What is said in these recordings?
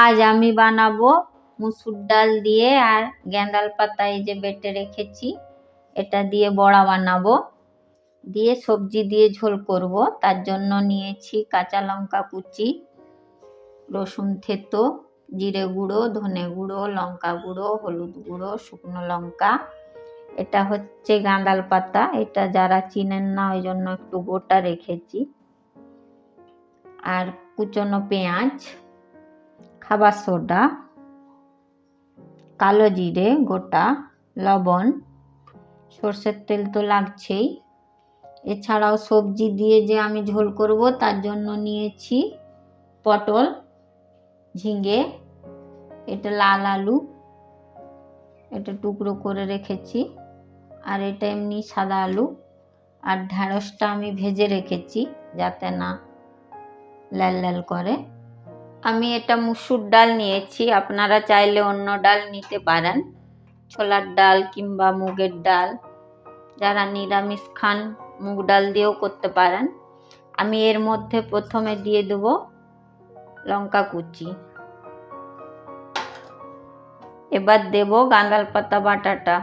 আজ আমি বানাবো মুসুর ডাল দিয়ে আর গেঁদাল পাতা এই যে বেটে রেখেছি এটা দিয়ে বড়া বানাবো, দিয়ে সবজি দিয়ে ঝোল করব। তার জন্য নিয়েছি কাঁচা লঙ্কা কুচি, রসুন থেতো, জিরে গুঁড়ো, ধনে গুঁড়ো, লঙ্কা গুঁড়ো, হলুদ গুঁড়ো, শুকনো লঙ্কা। এটা হচ্ছে গাঁদাল পাতা, এটা যারা চিনেন না ওই জন্য একটু গোটা রেখেছি। আর কুচনো পেঁয়াজ, খাবার সোডা, কালো জিরে গোটা, লবণ, সর্ষের তেল তো লাগছেই। এছাড়াও সবজি দিয়ে যে আমি ঝোল করব তার জন্য নিয়েছি পটল, ঝিঙে, এটা লাল আলু, এটা টুকরো করে রেখেছি, আর এটা এমনি সাদা আলু। আর ঢ্যাঁড়সটা আমি ভেজে রেখেছি যাতে না লাল লাল করে। আমি এটা মুসুর ডাল নিয়েছি, আপনারা চাইলে অন্য ডাল নিতে পারেন, ছোলার ডাল কিংবা মুগের ডাল। যারা নিরামিষ খান মুগ ডাল দিয়েও করতে পারেন। আমি এর মধ্যে প্রথমে দিয়ে দেব লঙ্কা কুচি, এবার দেব গাঁদাল পাতা বাটাটা,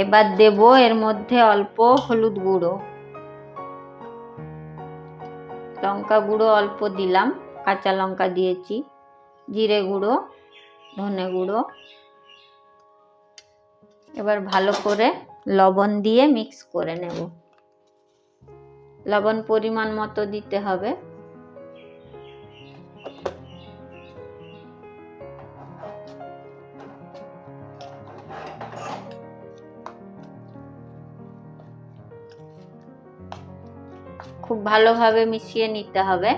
এবার দেব এর মধ্যে অল্প হলুদ গুঁড়ো, লঙ্কা গুঁড়ো অল্প দিলাম, কাঁচা লঙ্কা দিয়েছি, জিরে গুঁড়ো, ধনে গুঁড়ো। এবার ভালো করে লবণ দিয়ে মিক্স করে নেব। লবণ পরিমাণ মতো দিতে হবে। খুব ভালোভাবে মিশিয়ে নিতে হবে।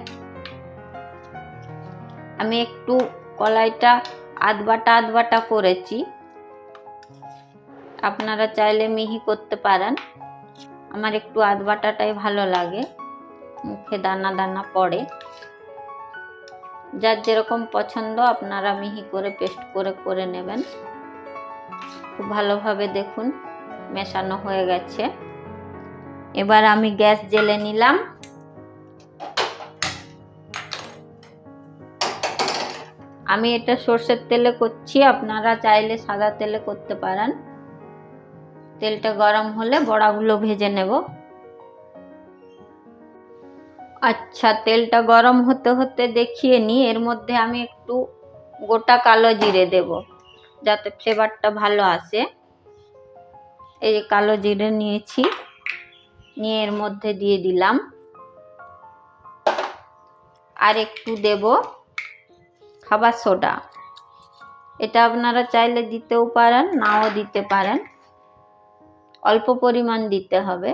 আমি একটু কলাইটা আধ বাটা করেছি, আপনারা চাইলে মিহি করতে পারেন। আমার একটু আধ বাটাটাই ভালো লাগে, মুখে দানা দানা পড়ে। যার যেরকম পছন্দ আপনারা মিহি করে পেস্ট করে নেবেন। খুব ভালোভাবে দেখুন মেশানো হয়ে গেছে। এবার আমি গ্যাস জ্বেলে নিলাম। আমি এটা সর্ষের তেলে করছি, আপনারা চাইলে সাদা তেলে করতে পারেন। তেলটা গরম হলে বড়াগুলো ভেজে নেব। আচ্ছা, তেলটা গরম হতে হতে দেখিয়ে নিই, এর মধ্যে আমি একটু গোটা কালো জিরে দেব যাতে ফ্লেভারটা ভালো আসে। এই যে কালো জিরে নিয়েছি, নিয়ে এর মধ্যে দিয়ে দিলাম। আর একটু দেব খাবার সোডা, এটা আপনারা চাইলে দিতেও পারেন নাও দিতে পারেন, অল্প পরিমাণ দিতে হবে।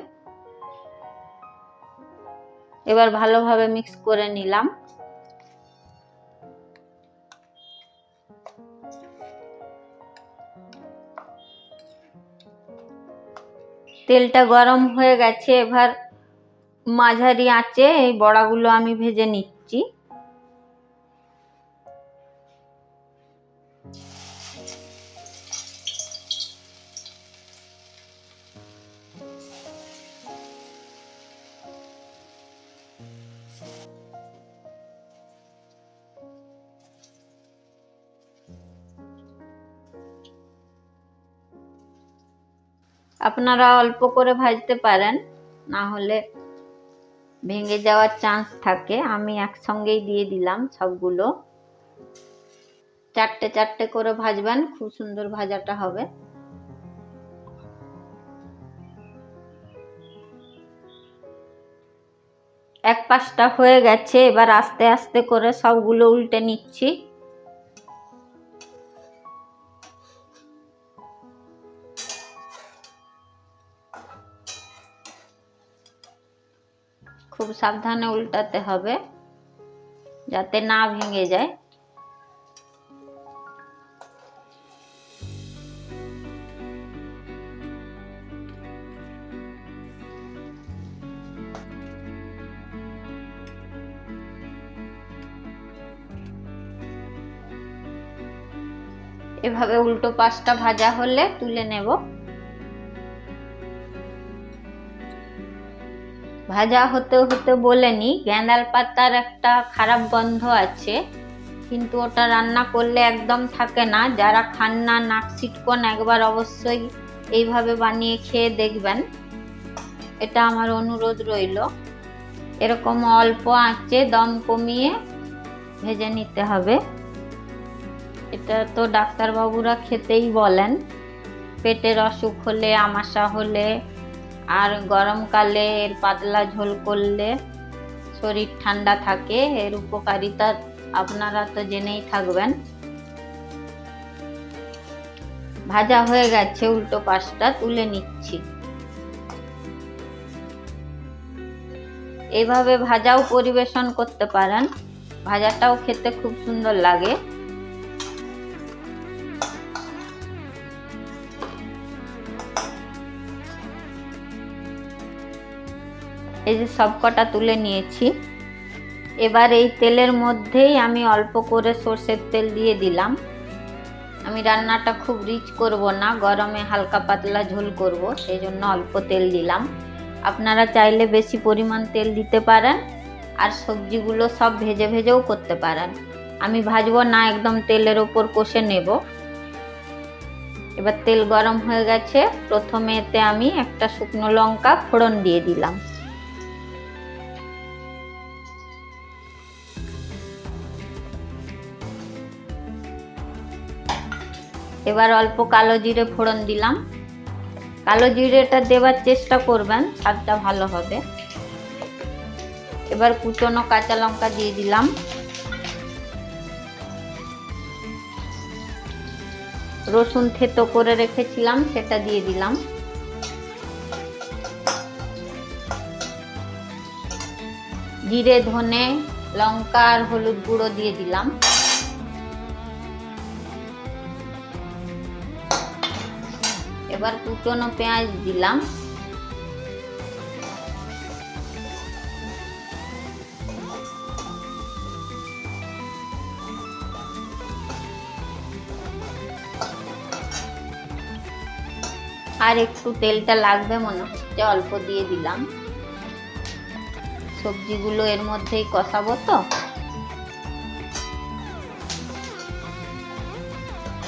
এবার ভালোভাবে মিক্স করে নিলাম। তেলটা গরম হয়ে গেছে, এবার মাঝারি আঁচে এই বড়াগুলো আমি ভেজে নিচ্ছি। আপনারা অল্প করে ভাজতে পারেন, না হলে ভেঙে যাওয়ার চান্স থাকে। আমি একসঙ্গেই দিয়ে দিলাম সবগুলো। চারটে চারটে করে ভাজবেন, খুব সুন্দর ভাজাটা হবে। এক পাশটা হয়ে গেছে, এবার আস্তে আস্তে করে সবগুলো উল্টে নিচ্ছি। খুব সাবধানে উল্টাতে হবে যাতে না ভেঙে যায়। এভাবে উল্টো পাশটা ভাজা হলে তুলে নেব। ভাজা হতে হতে বলেনি, গ্যাঁদাল পাতার একটা খারাপ গন্ধ আছে, কিন্তু ওটা রান্না করলে একদম থাকে না। যারা খান না নাক ছিটকন, একবার অবশ্যই এইভাবে বানিয়ে খেয়ে দেখবেন, এটা আমার অনুরোধ রইল। এরকম অল্প আঁচে দম কমিয়ে ভেজে নিতে হবে। এটা তো ডাক্তারবাবুরা খেতেই বলেন, পেটের অসুখ হলে, আমাশা হলে, আর গরমকালে এর পাতলা ঝোল করলে শরীর ঠান্ডা থাকে। এর উপকারিতা আপনারা তো জেনেই থাকবেন। ভাজা হয়ে গেছে, উল্টো পাশটা তুলে নিচ্ছি। এইভাবে ভাজাও পরিবেশন করতে পারেন, ভাজাটাও খেতে খুব সুন্দর লাগে। এই যে সবকটা তুলে নিয়েছি। এবার এই তেলের মধ্যেই আমি অল্প করে সর্ষের তেল দিয়ে দিলাম। আমি রান্নাটা খুব রিচ করব না, গরমে হালকা পাতলা ঝোল করব, সেই জন্য অল্প তেল দিলাম। আপনারা চাইলে বেশি পরিমাণ তেল দিতে পারেন, আর সবজিগুলো সব ভেজে ভেজেও করতে পারেন। আমি ভাজবো না, একদম তেলের ওপর কষে নেব। এবার তেল গরম হয়ে গেছে, প্রথমে এতে আমি একটা শুকনো লঙ্কা ফোড়ন দিয়ে দিলাম। এবার অল্প কালো জিরে ফোড়ন দিলাম। কালো জিরেটা দেওয়ার চেষ্টা করবেন, স্বাদটা ভালো হবে। এবার কুচনো কাঁচা লঙ্কা দিয়ে দিলাম। রসুন থেতো করে রেখেছিলাম, সেটা দিয়ে দিলাম। জিরে, ধনে, লঙ্কা আর হলুদ গুঁড়ো দিয়ে দিলাম। এবার কুচনো পেঁয়াজ দিলাম। আর একটু তেলটা লাগবে মনে হচ্ছে, অল্প দিয়ে দিলাম। সবজিগুলো এর মধ্যেই কষাবো তো।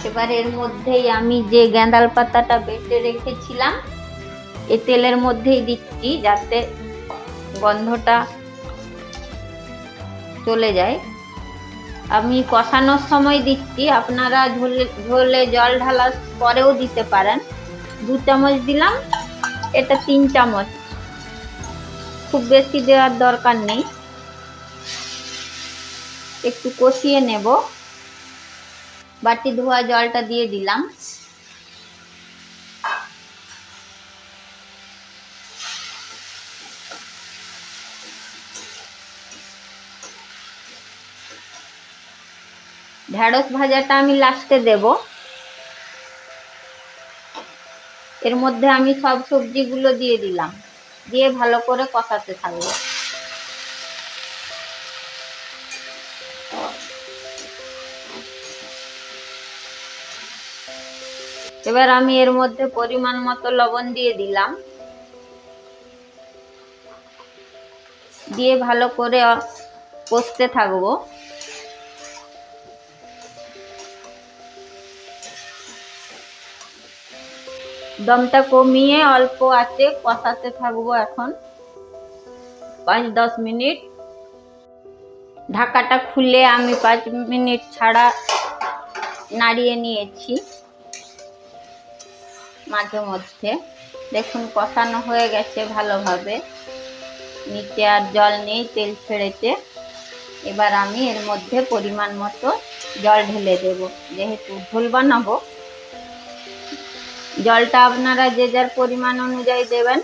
এবার এর মধ্যেই আমি যে গ্যাঁদাল পাতাটা বেটে রেখেছিলাম এই তেলের মধ্যেই দিচ্ছি, যাতে গন্ধটা চলে যায়। আমি কষানোর সময় দিচ্ছি, আপনারা ঝোলে জল ঢালার পরেও দিতে পারেন। 2 চামচ দিলাম, এটা 3 চামচ, খুব বেশি দেওয়ার দরকার নেই। একটু কষিয়ে নেব। বাটি ধোয়া জলটা দিয়ে দিলাম। ঢেঁড়স ভাজাটা আমি লাস্টে দেব। এর মধ্যে আমি সব সবজিগুলো দিয়ে দিলাম, দিয়ে ভালো করে কষাতে থাকবো। এবার আমি এর মধ্যে পরিমাণ মতো লবণ দিয়ে দিলাম, দিয়ে ভালো করে কষতে থাকবো। দমটা কমিয়ে অল্প আঁচে কষাতে থাকবো এখন 5-10 মিনিট। ঢাকাটা খুলে আমি 5 মিনিট ছাড়া নাড়িয়ে নিয়েছি। মাঝে মধ্যে দেখুন কষানো হয়ে গেছে ভালোভাবে, নিচে আর জল নেই, তেল ছেড়েছে। এবার আমি এর মধ্যে পরিমাণ মতো জল ঢেলে দেব, যেহেতু ঝোল বানাবো। জলটা আপনারা যে যার পরিমাণ অনুযায়ী দেবেন।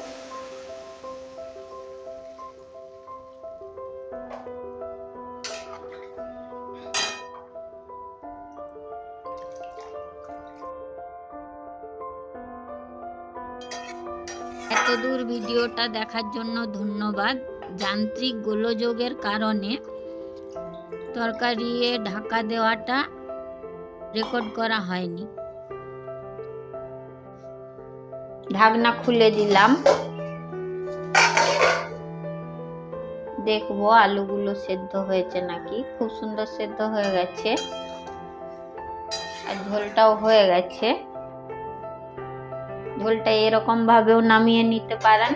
এতদূর ভিডিওটা দেখার জন্য ধন্যবাদ। যান্ত্রিক গোলযোগের কারণে তরকারি ঢাকা দেওয়াটা রেকর্ড করা হয়নি। ঢাকনা খুলে দিলাম। দেখবো আলুগুলো সেদ্ধ হয়েছে নাকি। খুব সুন্দর সেদ্ধ হয়ে গেছে আর ঝোলটাও হয়ে গেছে। ঝোলটা এরকম ভাবেও নামিয়ে নিতে পারেন।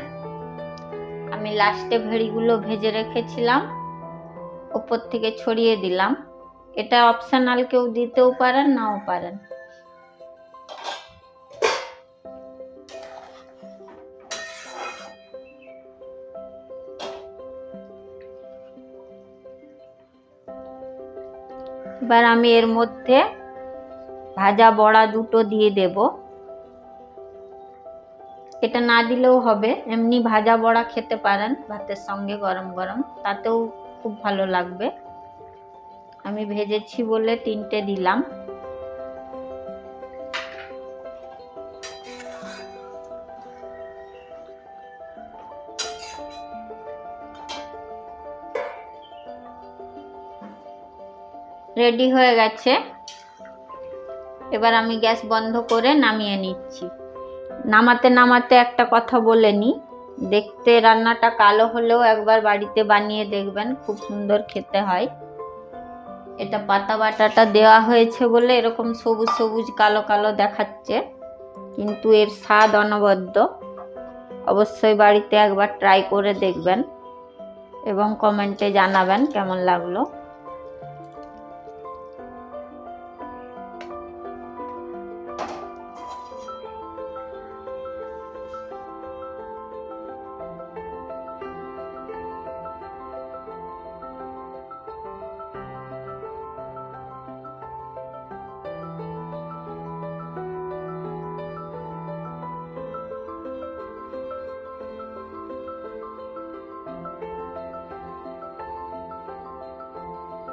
আমি লাস্টে ভেড়িগুলো ভেজে রেখেছিলাম, উপর থেকে ছড়িয়ে দিলাম। এটা অপশনাল, কেউ দিতেও পারেন নাও পারেন। এবার আমি এর মধ্যে ভাজা বড়া দুটো দিয়ে দেব। এটা না দিলেও হবে, এমনি ভাজা বড়া খেতে পারেন ভাতের সঙ্গে গরম গরম, তাতেও খুব ভালো লাগবে। আমি ভেজেছি বলে 3টে দিলাম। রেডি হয়ে গেছে। এবার আমি গ্যাস বন্ধ করে নামিয়ে নিচ্ছি। নামাতে নামাতে একটা কথা বলে নি, দেখতে রান্নাটা কালো হলেও একবার বাড়িতে বানিয়ে দেখবেন, খুব সুন্দর খেতে হয়। এটা পাতা বাটাটা দেওয়া হয়েছে বলে এরকম সবুজ সবুজ কালো কালো দেখাচ্ছে, কিন্তু এর স্বাদ অনবদ্য। অবশ্যই বাড়িতে একবার ট্রাই করে দেখবেন এবং কমেন্টে জানাবেন কেমন লাগলো।